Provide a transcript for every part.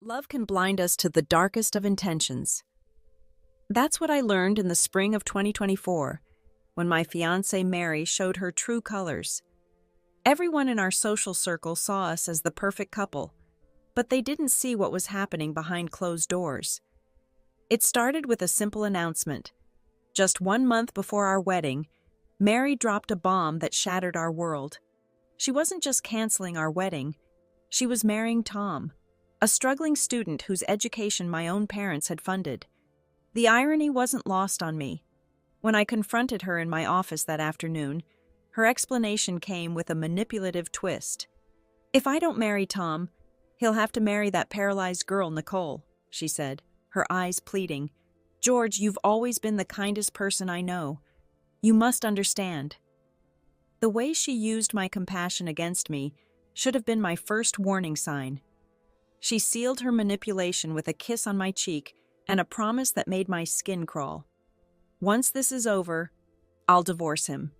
Love can blind us to the darkest of intentions. That's what I learned in the spring of 2024, when my fiancée Mary showed her true colors. Everyone in our social circle saw us as the perfect couple, but they didn't see what was happening behind closed doors. It started with a simple announcement. Just 1 month before our wedding, Mary dropped a bomb that shattered our world. She wasn't just canceling our wedding, she was marrying Tom, a struggling student whose education my own parents had funded. The irony wasn't lost on me. When I confronted her in my office that afternoon, her explanation came with a manipulative twist. "If I don't marry Tom, he'll have to marry that paralyzed girl, Nicole," she said, her eyes pleading. "George, you've always been the kindest person I know. You must understand." The way she used my compassion against me should have been my first warning sign. She sealed her manipulation with a kiss on my cheek and a promise that made my skin crawl. "Once this is over, I'll divorce him."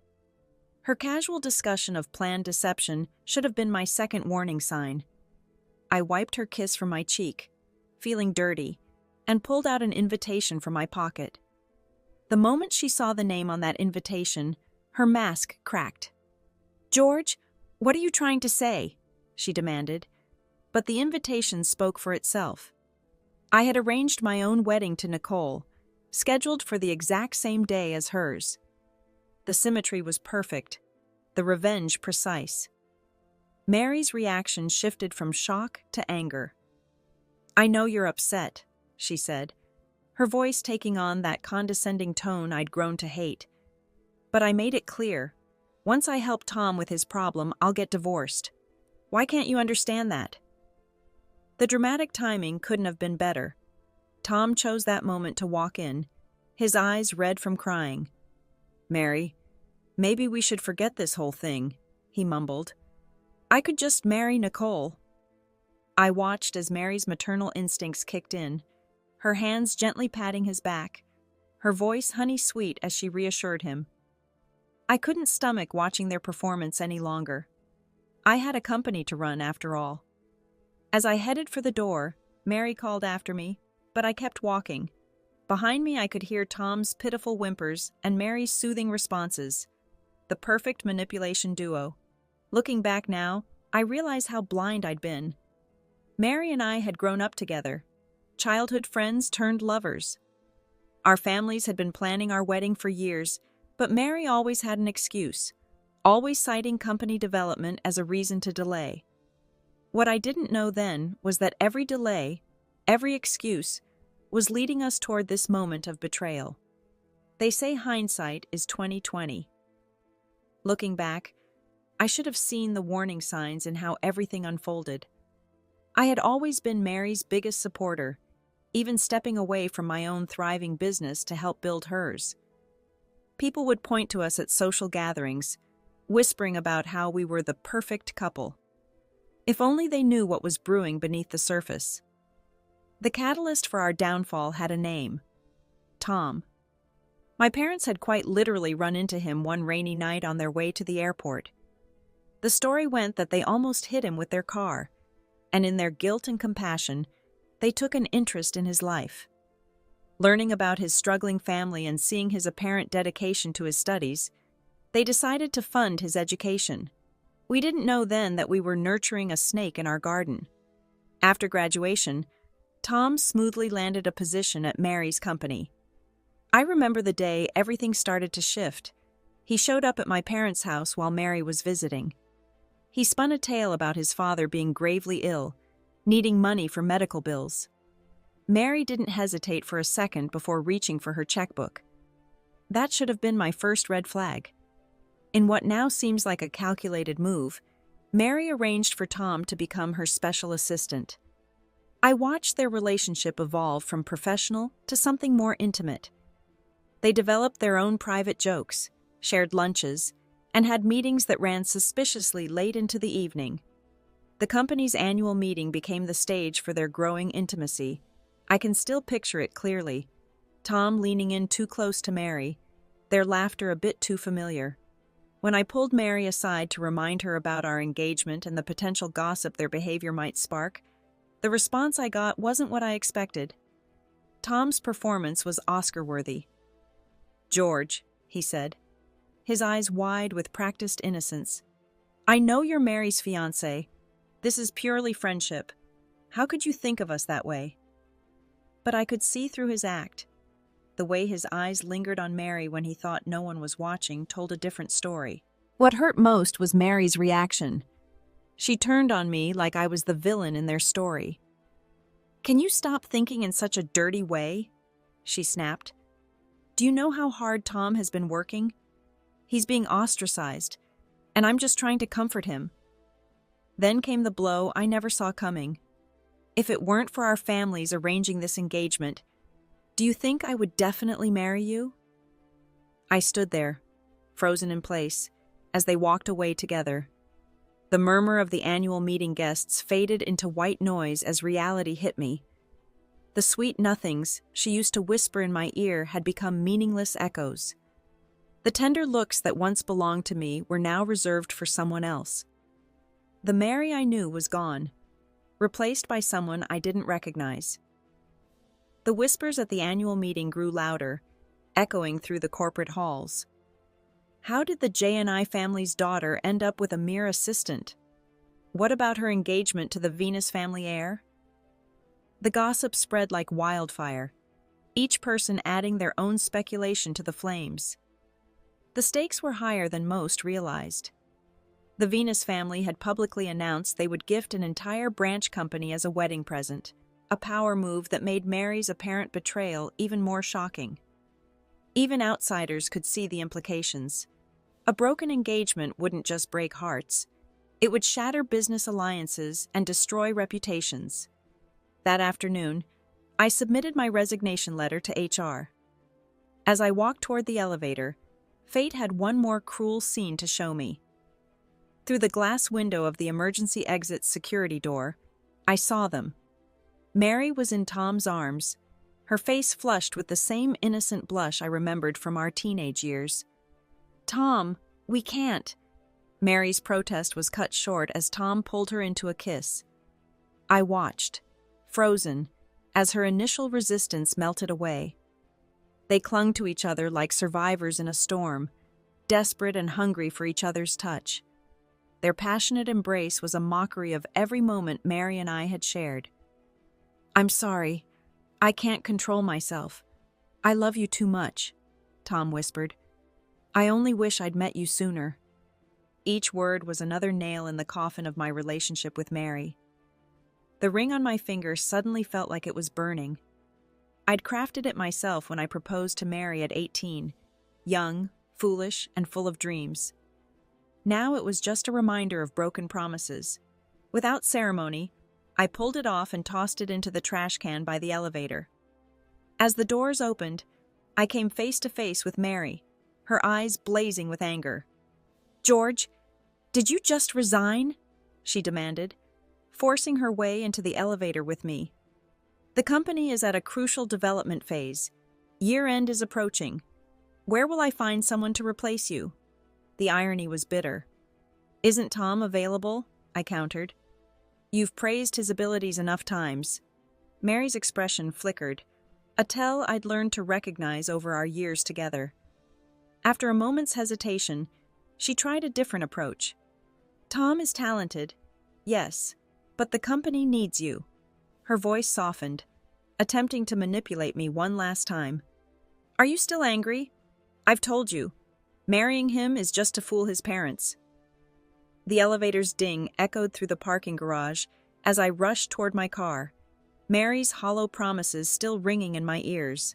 Her casual discussion of planned deception should have been my second warning sign. I wiped her kiss from my cheek, feeling dirty, and pulled out an invitation from my pocket. The moment she saw the name on that invitation, her mask cracked. "George, what are you trying to say?" she demanded. But the invitation spoke for itself. I had arranged my own wedding to Nicole, scheduled for the exact same day as hers. The symmetry was perfect, the revenge precise. Mary's reaction shifted from shock to anger. "I know you're upset," she said, her voice taking on that condescending tone I'd grown to hate. "But I made it clear. Once I help Tom with his problem, I'll get divorced. Why can't you understand that?" The dramatic timing couldn't have been better. Tom chose that moment to walk in, his eyes red from crying. "Mary, maybe we should forget this whole thing," he mumbled. "I could just marry Nicole." I watched as Mary's maternal instincts kicked in, her hands gently patting his back, her voice honey-sweet as she reassured him. I couldn't stomach watching their performance any longer. I had a company to run, after all. As I headed for the door, Mary called after me, but I kept walking. Behind me I could hear Tom's pitiful whimpers and Mary's soothing responses. The perfect manipulation duo. Looking back now, I realize how blind I'd been. Mary and I had grown up together, childhood friends turned lovers. Our families had been planning our wedding for years, but Mary always had an excuse, always citing company development as a reason to delay. What I didn't know then was that every delay, every excuse, was leading us toward this moment of betrayal. They say hindsight is 20/20. Looking back, I should have seen the warning signs in how everything unfolded. I had always been Mary's biggest supporter, even stepping away from my own thriving business to help build hers. People would point to us at social gatherings, whispering about how we were the perfect couple. If only they knew what was brewing beneath the surface. The catalyst for our downfall had a name: Tom. My parents had quite literally run into him one rainy night on their way to the airport. The story went that they almost hit him with their car, and in their guilt and compassion, they took an interest in his life. Learning about his struggling family and seeing his apparent dedication to his studies, they decided to fund his education. We didn't know then that we were nurturing a snake in our garden. After graduation, Tom smoothly landed a position at Mary's company. I remember the day everything started to shift. He showed up at my parents' house while Mary was visiting. He spun a tale about his father being gravely ill, needing money for medical bills. Mary didn't hesitate for a second before reaching for her checkbook. That should have been my first red flag. In what now seems like a calculated move, Mary arranged for Tom to become her special assistant. I watched their relationship evolve from professional to something more intimate. They developed their own private jokes, shared lunches, and had meetings that ran suspiciously late into the evening. The company's annual meeting became the stage for their growing intimacy. I can still picture it clearly. Tom leaning in too close to Mary, their laughter a bit too familiar. When I pulled Mary aside to remind her about our engagement and the potential gossip their behavior might spark, The response I got wasn't what I expected. Tom's performance was Oscar-worthy. "George," he said, his eyes wide with practiced innocence, "I know you're Mary's fiancé. This is purely friendship. How could you think of us that way?" But I could see through his act. The way his eyes lingered on Mary when he thought no one was watching told a different story. What hurt most was Mary's reaction. She turned on me like I was the villain in their story. "Can you stop thinking in such a dirty way?" she snapped. "Do you know how hard Tom has been working? He's being ostracized, and I'm just trying to comfort him." Then came the blow I never saw coming. If it weren't for our families arranging this engagement, do you think I would definitely marry you? I stood there, frozen in place, as they walked away together. The murmur of the annual meeting guests faded into white noise as reality hit me. The sweet nothings she used to whisper in my ear had become meaningless echoes. The tender looks that once belonged to me were now reserved for someone else. The Mary I knew was gone, replaced by someone I didn't recognize. The whispers at the annual meeting grew louder, echoing through the corporate halls. How did the J&I family's daughter end up with a mere assistant? What about her engagement to the Venus family heir? The gossip spread like wildfire, each person adding their own speculation to the flames. The stakes were higher than most realized. The Venus family had publicly announced they would gift an entire branch company as a wedding present, a power move that made Mary's apparent betrayal even more shocking. Even outsiders could see the implications. A broken engagement wouldn't just break hearts. It would shatter business alliances and destroy reputations. That afternoon, I submitted my resignation letter to HR. As I walked toward the elevator, fate had one more cruel scene to show me. Through the glass window of the emergency exit security door, I saw them. Mary was in Tom's arms, her face flushed with the same innocent blush I remembered from our teenage years. "Tom, we can't." Mary's protest was cut short as Tom pulled her into a kiss. I watched, frozen, as her initial resistance melted away. They clung to each other like survivors in a storm, desperate and hungry for each other's touch. Their passionate embrace was a mockery of every moment Mary and I had shared. "I'm sorry. I can't control myself. I love you too much," Tom whispered. "I only wish I'd met you sooner." Each word was another nail in the coffin of my relationship with Mary. The ring on my finger suddenly felt like it was burning. I'd crafted it myself when I proposed to Mary at 18, young, foolish, and full of dreams. Now it was just a reminder of broken promises. Without ceremony, I pulled it off and tossed it into the trash can by the elevator. As the doors opened, I came face to face with Mary, her eyes blazing with anger. "George, did you just resign?" she demanded, forcing her way into the elevator with me. "The company is at a crucial development phase. Year-end is approaching. Where will I find someone to replace you?" The irony was bitter. "Isn't Tom available?" I countered. "You've praised his abilities enough times." Mary's expression flickered, a tell I'd learned to recognize over our years together. After a moment's hesitation, she tried a different approach. "Tom is talented, yes, but the company needs you." Her voice softened, attempting to manipulate me one last time. "Are you still angry? I've told you. Marrying him is just to fool his parents." The elevator's ding echoed through the parking garage as I rushed toward my car, Mary's hollow promises still ringing in my ears.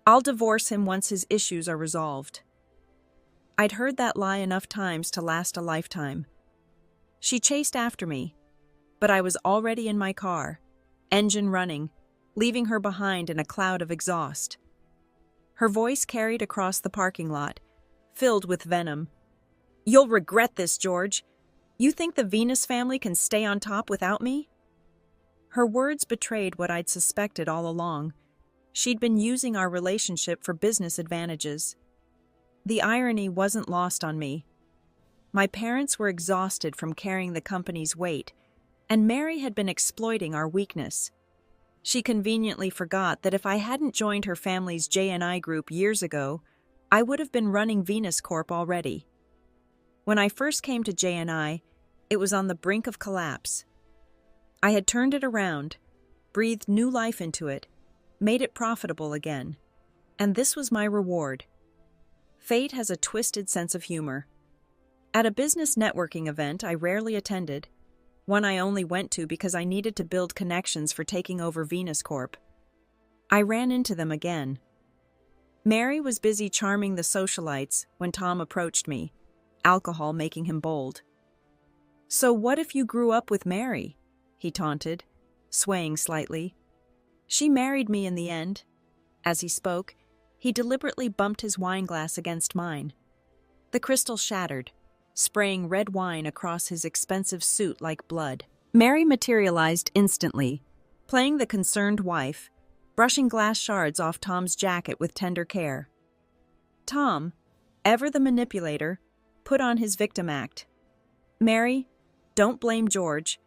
"I'll divorce him once his issues are resolved." I'd heard that lie enough times to last a lifetime. She chased after me, but I was already in my car, engine running, leaving her behind in a cloud of exhaust. Her voice carried across the parking lot, filled with venom. "You'll regret this, George. You think the Venus family can stay on top without me?" Her words betrayed what I'd suspected all along. She'd been using our relationship for business advantages. The irony wasn't lost on me. My parents were exhausted from carrying the company's weight, and Mary had been exploiting our weakness. She conveniently forgot that if I hadn't joined her family's JNI group years ago, I would have been running Venus Corp already. When I first came to JNI, it was on the brink of collapse. I had turned it around, breathed new life into it, made it profitable again. And this was my reward. Fate has a twisted sense of humor. At a business networking event I rarely attended, one I only went to because I needed to build connections for taking over Venus Corp, I ran into them again. Mary was busy charming the socialites when Tom approached me, alcohol making him bold. "So what if you grew up with Mary?" he taunted, swaying slightly. "She married me in the end." As he spoke, he deliberately bumped his wineglass against mine. The crystal shattered, spraying red wine across his expensive suit like blood. Mary materialized instantly, playing the concerned wife, brushing glass shards off Tom's jacket with tender care. Tom, ever the manipulator, put on his victim act. "Mary, don't blame George.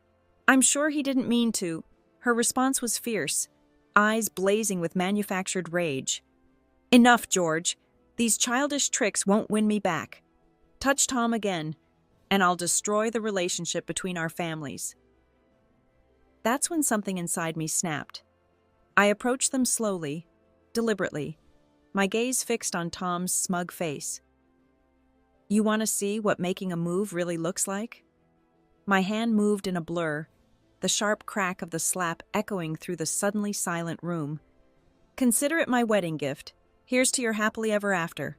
I'm sure he didn't mean to." Her response was fierce, eyes blazing with manufactured rage. "Enough, George. These childish tricks won't win me back. Touch Tom again, and I'll destroy the relationship between our families." That's when something inside me snapped. I approached them slowly, deliberately, my gaze fixed on Tom's smug face. "You want to see what making a move really looks like?" My hand moved in a blur, the sharp crack of the slap echoing through the suddenly silent room. "Consider it my wedding gift. Here's to your happily ever after."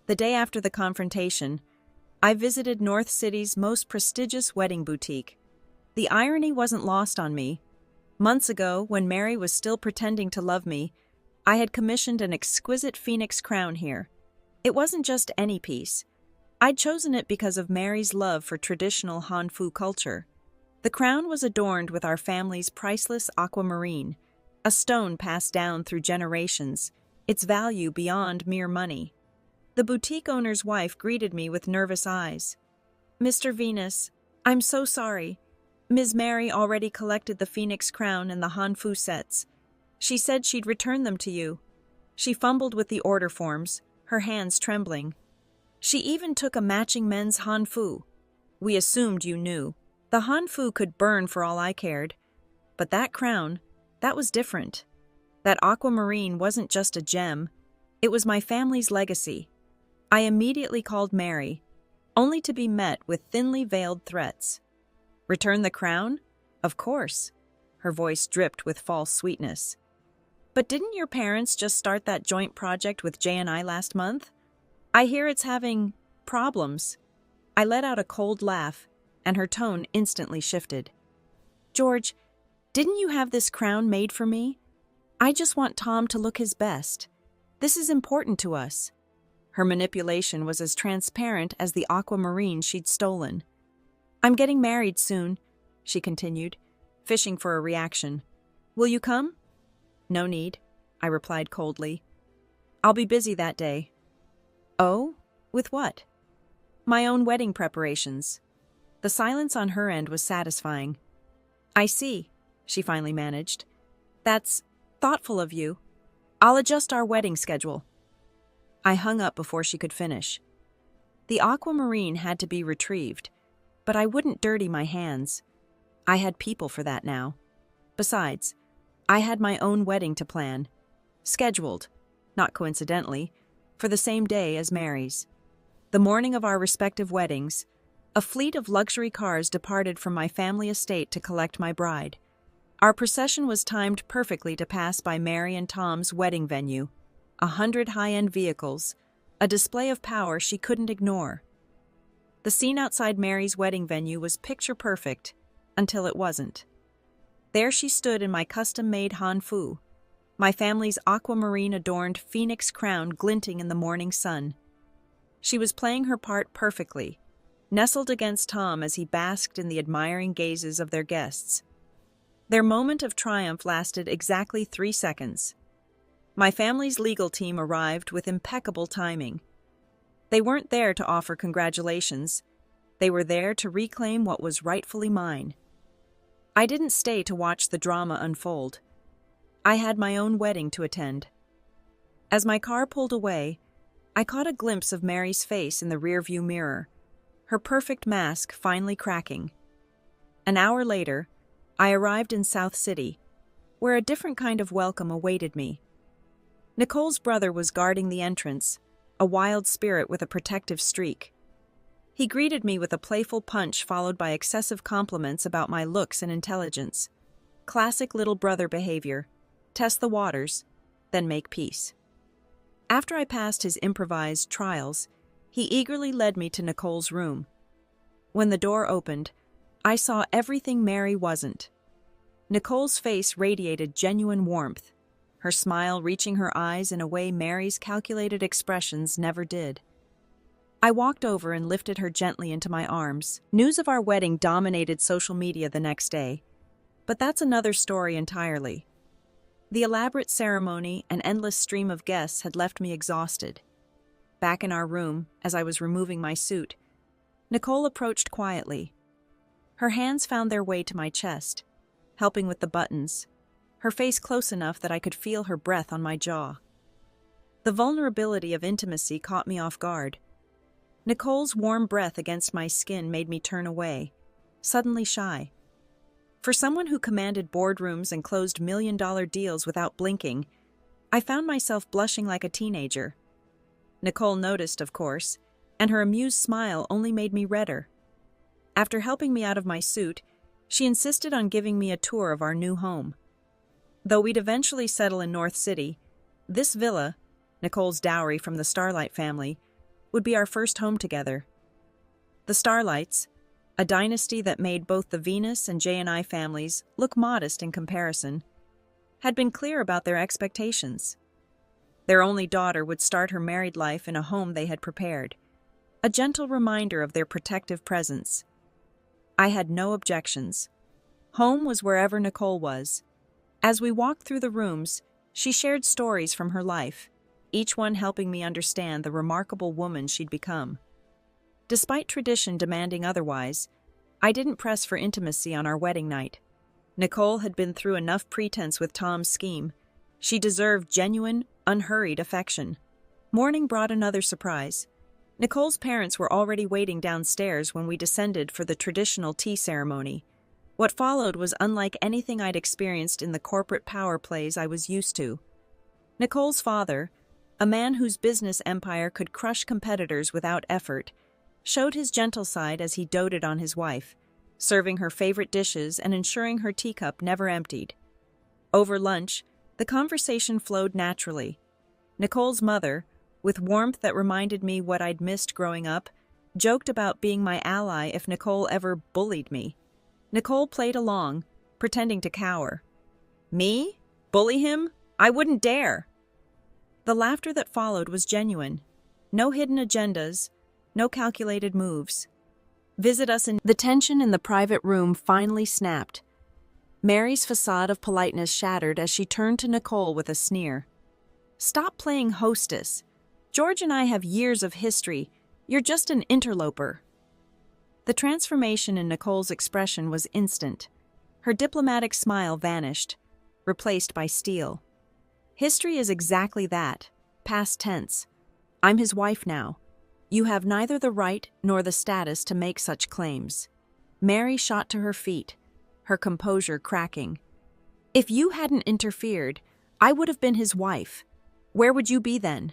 The day after the confrontation, I visited North City's most prestigious wedding boutique. The irony wasn't lost on me. Months ago, when Mary was still pretending to love me, I had commissioned an exquisite phoenix crown here. It wasn't just any piece. I'd chosen it because of Mary's love for traditional Hanfu culture. The crown was adorned with our family's priceless aquamarine, a stone passed down through generations, its value beyond mere money. The boutique owner's wife greeted me with nervous eyes. "Mr. Venus, I'm so sorry. Ms. Mary already collected the phoenix crown and the Hanfu sets. She said she'd return them to you." She fumbled with the order forms, her hands trembling. "She even took a matching men's Hanfu. We assumed you knew. The Hanfu could burn for all I cared. But that crown, that was different. That aquamarine wasn't just a gem. It was my family's legacy." I immediately called Mary, only to be met with thinly veiled threats. "Return the crown? Of course." Her voice dripped with false sweetness. "But didn't your parents just start that joint project with JNI last month? I hear it's having problems." I let out a cold laugh, and her tone instantly shifted. "George, didn't you have this crown made for me? I just want Tom to look his best. This is important to us." Her manipulation was as transparent as the aquamarine she'd stolen. "I'm getting married soon," she continued, fishing for a reaction. "Will you come?" "No need," I replied coldly. "I'll be busy that day." "Oh? With what?" "My own wedding preparations." The silence on her end was satisfying. "I see," she finally managed. "That's thoughtful of you. I'll adjust our wedding schedule." I hung up before she could finish. The aquamarine had to be retrieved, but I wouldn't dirty my hands. I had people for that now. Besides, I had my own wedding to plan, scheduled, not coincidentally, for the same day as Mary's. The morning of our respective weddings, a fleet of luxury cars departed from my family estate to collect my bride. Our procession was timed perfectly to pass by Mary and Tom's wedding venue, 100 high-end vehicles, a display of power she couldn't ignore. The scene outside Mary's wedding venue was picture-perfect, until it wasn't. There she stood in my custom-made Hanfu, my family's aquamarine-adorned phoenix crown glinting in the morning sun. She was playing her part perfectly, nestled against Tom as he basked in the admiring gazes of their guests. Their moment of triumph lasted exactly 3 seconds. My family's legal team arrived with impeccable timing. They weren't there to offer congratulations. They were there to reclaim what was rightfully mine. I didn't stay to watch the drama unfold. I had my own wedding to attend. As my car pulled away, I caught a glimpse of Mary's face in the rearview mirror, her perfect mask finally cracking. An hour later, I arrived in South City, where a different kind of welcome awaited me. Nicole's brother was guarding the entrance, a wild spirit with a protective streak. He greeted me with a playful punch followed by excessive compliments about my looks and intelligence. Classic little brother behavior. Test the waters, then make peace. After I passed his improvised trials, he eagerly led me to Nicole's room. When the door opened, I saw everything Mary wasn't. Nicole's face radiated genuine warmth, her smile reaching her eyes in a way Mary's calculated expressions never did. I walked over and lifted her gently into my arms. News of our wedding dominated social media the next day, but that's another story entirely. The elaborate ceremony and endless stream of guests had left me exhausted. Back in our room, as I was removing my suit, Nicole approached quietly. Her hands found their way to my chest, helping with the buttons, her face close enough that I could feel her breath on my jaw. The vulnerability of intimacy caught me off guard. Nicole's warm breath against my skin made me turn away, suddenly shy. For someone who commanded boardrooms and closed million-dollar deals without blinking, I found myself blushing like a teenager. Nicole noticed, of course, and her amused smile only made me redder. After helping me out of my suit, she insisted on giving me a tour of our new home. Though we'd eventually settle in North City, this villa, Nicole's dowry from the Starlight family, would be our first home together. The Starlights, a dynasty that made both the Venus and J&I families look modest in comparison, had been clear about their expectations. Their only daughter would start her married life in a home they had prepared, a gentle reminder of their protective presence. I had no objections. Home was wherever Nicole was. As we walked through the rooms, she shared stories from her life, each one helping me understand the remarkable woman she'd become. Despite tradition demanding otherwise, I didn't press for intimacy on our wedding night. Nicole had been through enough pretense with Tom's scheme. She deserved genuine, unhurried affection. Morning brought another surprise. Nicole's parents were already waiting downstairs when we descended for the traditional tea ceremony. What followed was unlike anything I'd experienced in the corporate power plays I was used to. Nicole's father, a man whose business empire could crush competitors without effort, showed his gentle side as he doted on his wife, serving her favorite dishes and ensuring her teacup never emptied. Over lunch, the conversation flowed naturally. Nicole's mother, with warmth that reminded me what I'd missed growing up, joked about being my ally if Nicole ever bullied me. Nicole played along, pretending to cower. Me? Bully him? I wouldn't dare! The laughter that followed was genuine. No hidden agendas, no calculated moves. Visit us in... The tension in the private room finally snapped. Mary's facade of politeness shattered as she turned to Nicole with a sneer. Stop playing hostess. George and I have years of history. You're just an interloper. The transformation in Nicole's expression was instant. Her diplomatic smile vanished, replaced by steel. History is exactly that, past tense. I'm his wife now. You have neither the right nor the status to make such claims. Mary shot to her feet, her composure cracking. If you hadn't interfered, I would have been his wife. Where would you be then?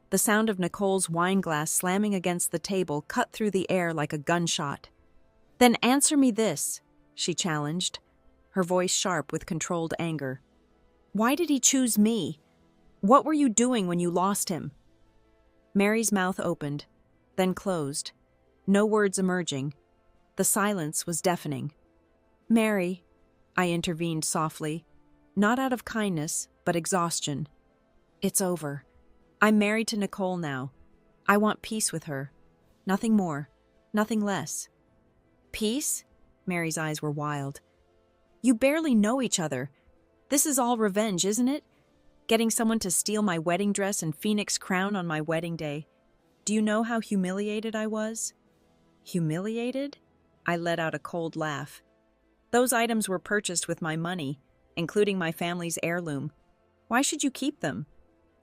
The sound of Nicole's wine glass slamming against the table cut through the air like a gunshot. Then answer me this, she challenged, her voice sharp with controlled anger. Why did he choose me? What were you doing when you lost him? Mary's mouth opened, then closed, no words emerging. The silence was deafening. Mary, I intervened softly, not out of kindness, but exhaustion. It's over. I'm married to Nicole now. I want peace with her. Nothing more, nothing less. Peace? Mary's eyes were wild. You barely know each other. This is all revenge, isn't it? Getting someone to steal my wedding dress and phoenix crown on my wedding day. Do you know how humiliated I was? Humiliated? I let out a cold laugh. Those items were purchased with my money, including my family's heirloom. Why should you keep them?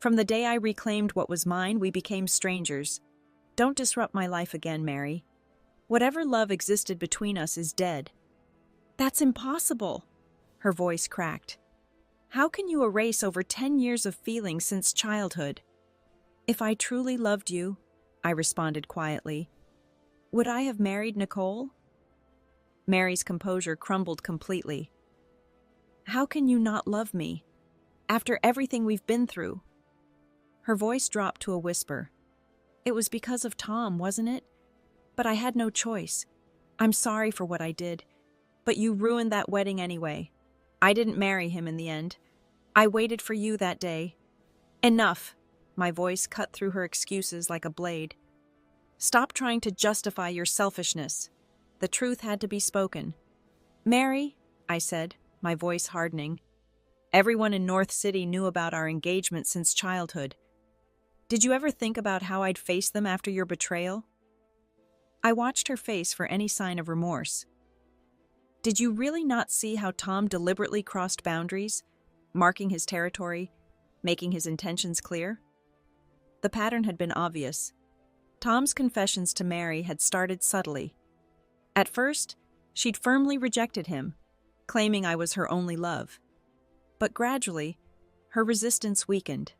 From the day I reclaimed what was mine, we became strangers. Don't disrupt my life again, Mary. Whatever love existed between us is dead. That's impossible, her voice cracked. How can you erase over 10 years of feeling since childhood? If I truly loved you, I responded quietly, would I have married Nicole? Mary's composure crumbled completely. How can you not love me? After everything we've been through? Her voice dropped to a whisper. It was because of Tom, wasn't it? But I had no choice. I'm sorry for what I did. But you ruined that wedding anyway. I didn't marry him in the end. I waited for you that day. Enough. My voice cut through her excuses like a blade. Stop trying to justify your selfishness. The truth had to be spoken. Mary, I said, my voice hardening. Everyone in North City knew about our engagement since childhood. Did you ever think about how I'd face them after your betrayal? I watched her face for any sign of remorse. Did you really not see how Tom deliberately crossed boundaries, marking his territory, making his intentions clear? The pattern had been obvious. Tom's confessions to Mary had started subtly. At first, she'd firmly rejected him, claiming I was her only love. But gradually, her resistance weakened.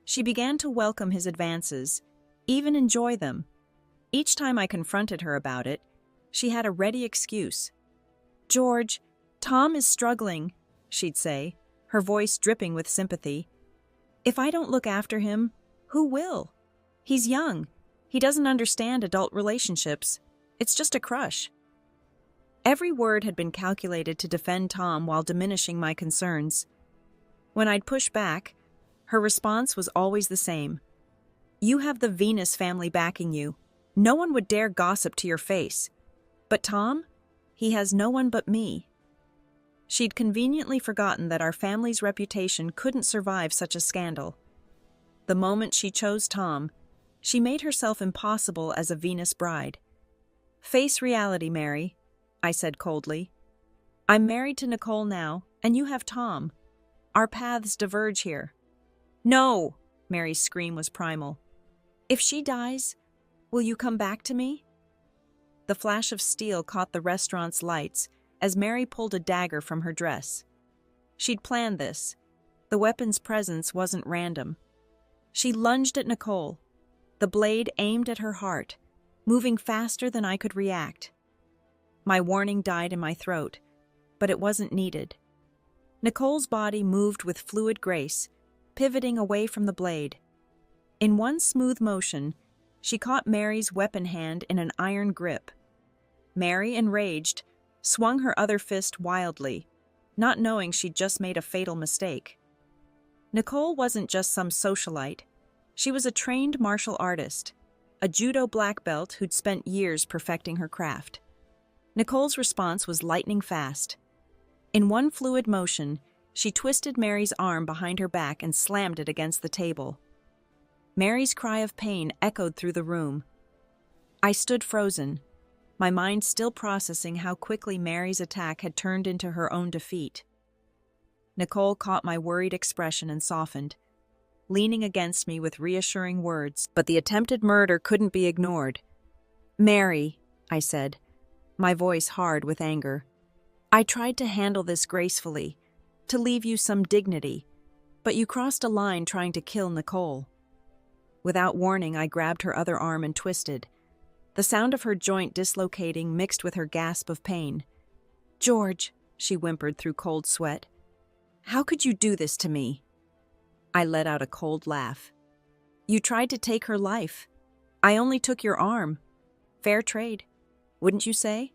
She began to welcome his advances, even enjoy them. Each time I confronted her about it, she had a ready excuse. George, Tom is struggling, she'd say, her voice dripping with sympathy. If I don't look after him, who will? He's young. He doesn't understand adult relationships. It's just a crush. Every word had been calculated to defend Tom while diminishing my concerns. When I'd push back, her response was always the same. You have the Venus family backing you. No one would dare gossip to your face. But Tom? He has no one but me. She'd conveniently forgotten that our family's reputation couldn't survive such a scandal. The moment she chose Tom, she made herself impossible as a Venus bride. Face reality, Mary, I said coldly. I'm married to Nicole now, and you have Tom. Our paths diverge here. No! Mary's scream was primal. If she dies, will you come back to me? The flash of steel caught the restaurant's lights as Mary pulled a dagger from her dress. She'd planned this. The weapon's presence wasn't random. She lunged at Nicole, the blade aimed at her heart, moving faster than I could react. My warning died in my throat, but it wasn't needed. Nicole's body moved with fluid grace, pivoting away from the blade. In one smooth motion, she caught Mary's weapon hand in an iron grip. Mary, enraged, swung her other fist wildly, not knowing she'd just made a fatal mistake. Nicole wasn't just some socialite. She was a trained martial artist, a judo black belt who'd spent years perfecting her craft. Nicole's response was lightning fast. In one fluid motion, she twisted Mary's arm behind her back and slammed it against the table. Mary's cry of pain echoed through the room. I stood frozen, my mind still processing how quickly Mary's attack had turned into her own defeat. Nicole caught my worried expression and softened, leaning against me with reassuring words, but the attempted murder couldn't be ignored. Mary, I said, my voice hard with anger. I tried to handle this gracefully, to leave you some dignity, but you crossed a line trying to kill Nicole. Without warning, I grabbed her other arm and twisted, the sound of her joint dislocating mixed with her gasp of pain. George, she whimpered through cold sweat. How could you do this to me? I let out a cold laugh. You tried to take her life. I only took your arm. Fair trade, wouldn't you say?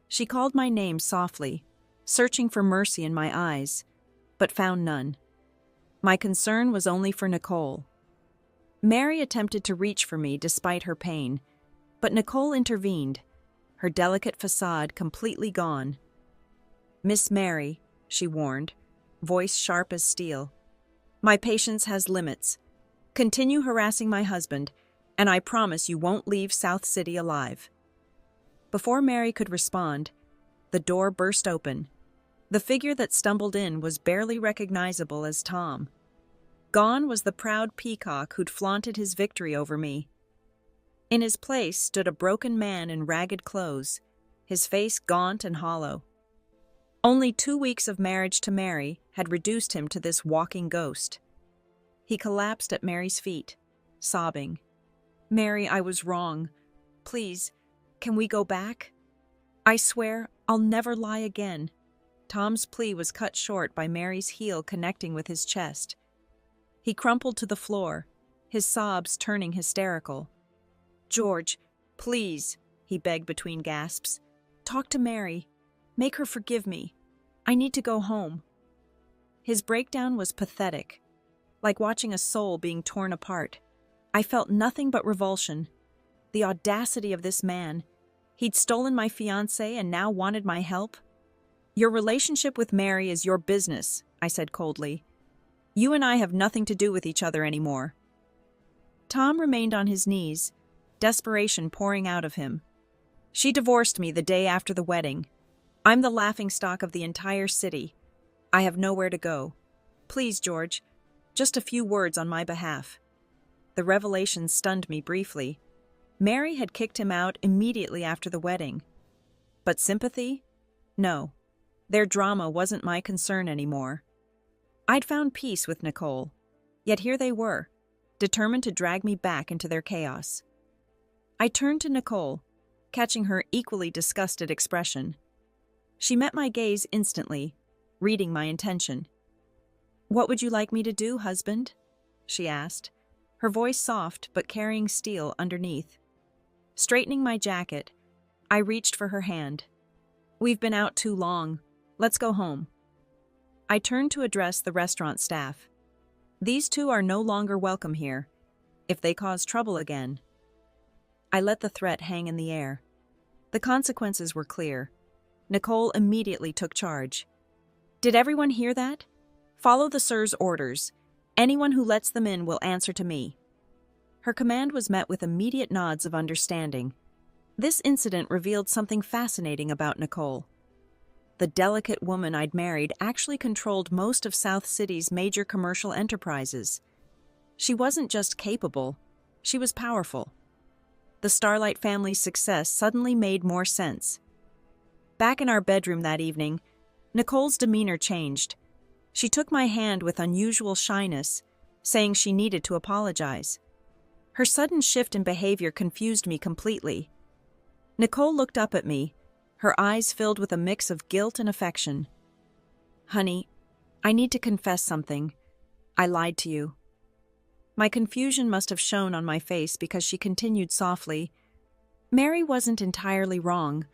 She called my name softly, searching for mercy in my eyes, but found none. My concern was only for Nicole. Mary attempted to reach for me despite her pain, but Nicole intervened, her delicate facade completely gone. Miss Mary, she warned, voice sharp as steel. My patience has limits. Continue harassing my husband, and I promise you won't leave South City alive. Before Mary could respond, the door burst open. The figure that stumbled in was barely recognizable as Tom. Gone was the proud peacock who'd flaunted his victory over me. In his place stood a broken man in ragged clothes, his face gaunt and hollow. Only 2 weeks of marriage to Mary had reduced him to this walking ghost. He collapsed at Mary's feet, sobbing. "Mary, I was wrong. Please, can we go back? I swear I'll never lie again." Tom's plea was cut short by Mary's heel connecting with his chest. He crumpled to the floor, his sobs turning hysterical. "George, please," he begged between gasps. "Talk to Mary. Make her forgive me. I need to go home." His breakdown was pathetic, like watching a soul being torn apart. I felt nothing but revulsion. The audacity of this man. He'd stolen my fiancée and now wanted my help. "Your relationship with Mary is your business," I said coldly. "You and I have nothing to do with each other anymore." Tom remained on his knees, desperation pouring out of him. "She divorced me the day after the wedding. I'm the laughingstock of the entire city. I have nowhere to go. Please, George, just a few words on my behalf." The revelation stunned me briefly. Mary had kicked him out immediately after the wedding. But sympathy? No. Their drama wasn't my concern anymore. I'd found peace with Nicole, yet here they were, determined to drag me back into their chaos. I turned to Nicole, catching her equally disgusted expression. She met my gaze instantly, reading my intention. "What would you like me to do, husband?" she asked, her voice soft but carrying steel underneath. Straightening my jacket, I reached for her hand. "We've been out too long. Let's go home." I turned to address the restaurant staff. "These two are no longer welcome here. If they cause trouble again..." I let the threat hang in the air. The consequences were clear. Nicole immediately took charge. "Did everyone hear that? Follow the sir's orders. Anyone who lets them in will answer to me." Her command was met with immediate nods of understanding. This incident revealed something fascinating about Nicole. The delicate woman I'd married actually controlled most of South City's major commercial enterprises. She wasn't just capable, she was powerful. The Starlight family's success suddenly made more sense. Back in our bedroom that evening, Nicole's demeanor changed. She took my hand with unusual shyness, saying she needed to apologize. Her sudden shift in behavior confused me completely. Nicole looked up at me, her eyes filled with a mix of guilt and affection. "Honey, I need to confess something. I lied to you." My confusion must have shown on my face because she continued softly. "Mary wasn't entirely wrong.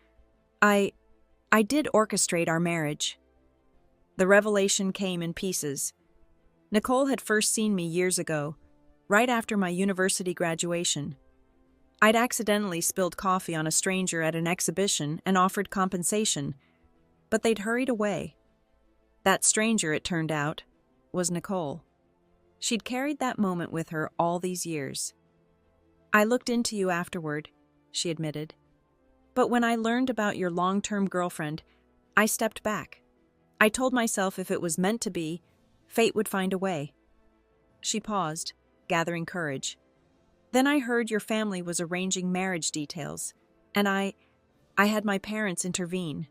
I did orchestrate our marriage." The revelation came in pieces. Nicole had first seen me years ago, right after my university graduation. I'd accidentally spilled coffee on a stranger at an exhibition and offered compensation, but they'd hurried away. That stranger, it turned out, was Nicole. She'd carried that moment with her all these years. "I looked into you afterward," she admitted. "But when I learned about your long-term girlfriend, I stepped back. I told myself if it was meant to be, fate would find a way." She paused, gathering courage. "Then I heard your family was arranging marriage details, and I had my parents intervene."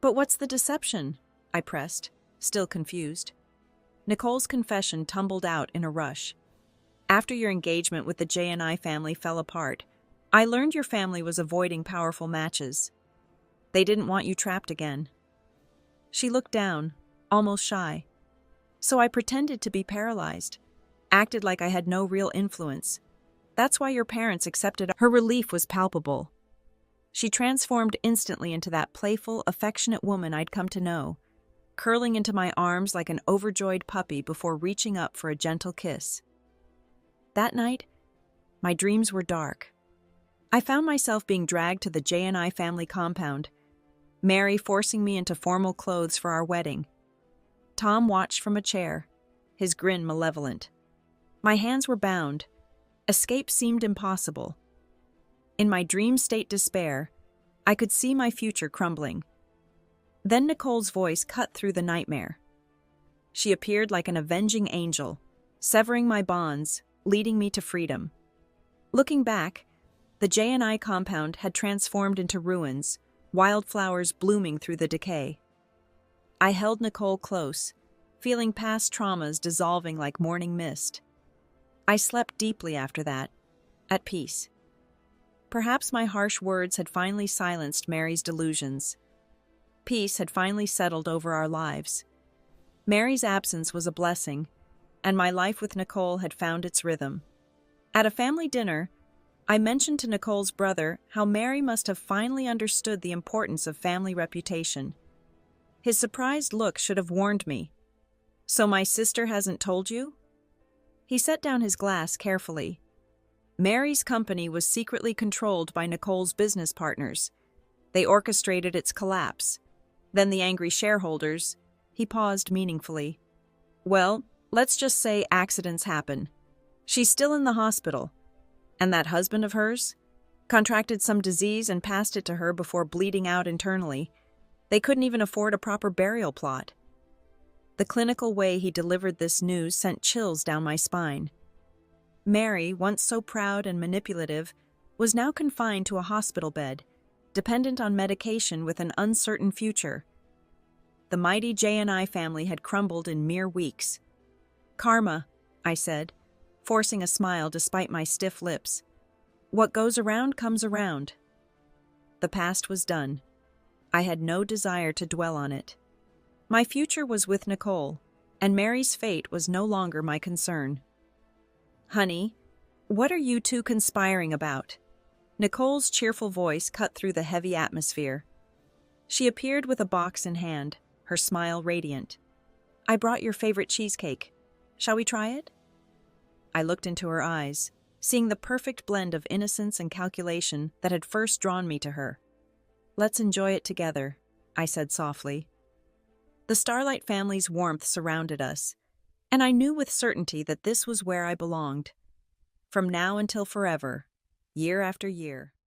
"But what's the deception?" I pressed, still confused. Nicole's confession tumbled out in a rush. "After your engagement with the J&I family fell apart, I learned your family was avoiding powerful matches. They didn't want you trapped again." She looked down, almost shy. "So I pretended to be paralyzed, acted like I had no real influence. That's why your parents accepted." Her relief was palpable. She transformed instantly into that playful, affectionate woman I'd come to know, curling into my arms like an overjoyed puppy before reaching up for a gentle kiss. That night, my dreams were dark. I found myself being dragged to the J&I family compound, Mary forcing me into formal clothes for our wedding. Tom watched from a chair, his grin malevolent. My hands were bound. Escape seemed impossible. In my dream state despair, I could see my future crumbling. Then Nicole's voice cut through the nightmare. She appeared like an avenging angel, severing my bonds, leading me to freedom. Looking back, the J&I compound had transformed into ruins, wildflowers blooming through the decay. I held Nicole close, feeling past traumas dissolving like morning mist. I slept deeply after that, at peace. Perhaps my harsh words had finally silenced Mary's delusions. Peace had finally settled over our lives. Mary's absence was a blessing, and my life with Nicole had found its rhythm. At a family dinner, I mentioned to Nicole's brother how Mary must have finally understood the importance of family reputation. His surprised look should have warned me. "So my sister hasn't told you?" He set down his glass carefully. Mary's company was secretly controlled by Nicole's business partners. They orchestrated its collapse. Then the angry shareholders. He paused meaningfully. "Well, let's just say accidents happen. She's still in the hospital. And that husband of hers? Contracted some disease and passed it to her before bleeding out internally. They couldn't even afford a proper burial plot." The clinical way he delivered this news sent chills down my spine. Mary, once so proud and manipulative, was now confined to a hospital bed, dependent on medication with an uncertain future. The mighty J&I family had crumbled in mere weeks. "Karma," I said, forcing a smile despite my stiff lips. "What goes around comes around." The past was done. I had no desire to dwell on it. My future was with Nicole, and Mary's fate was no longer my concern. "Honey, what are you two conspiring about?" Nicole's cheerful voice cut through the heavy atmosphere. She appeared with a box in hand, her smile radiant. "I brought your favorite cheesecake. Shall we try it?" I looked into her eyes, seeing the perfect blend of innocence and calculation that had first drawn me to her. "Let's enjoy it together," I said softly. The Starlight family's warmth surrounded us, and I knew with certainty that this was where I belonged. From now until forever, year after year.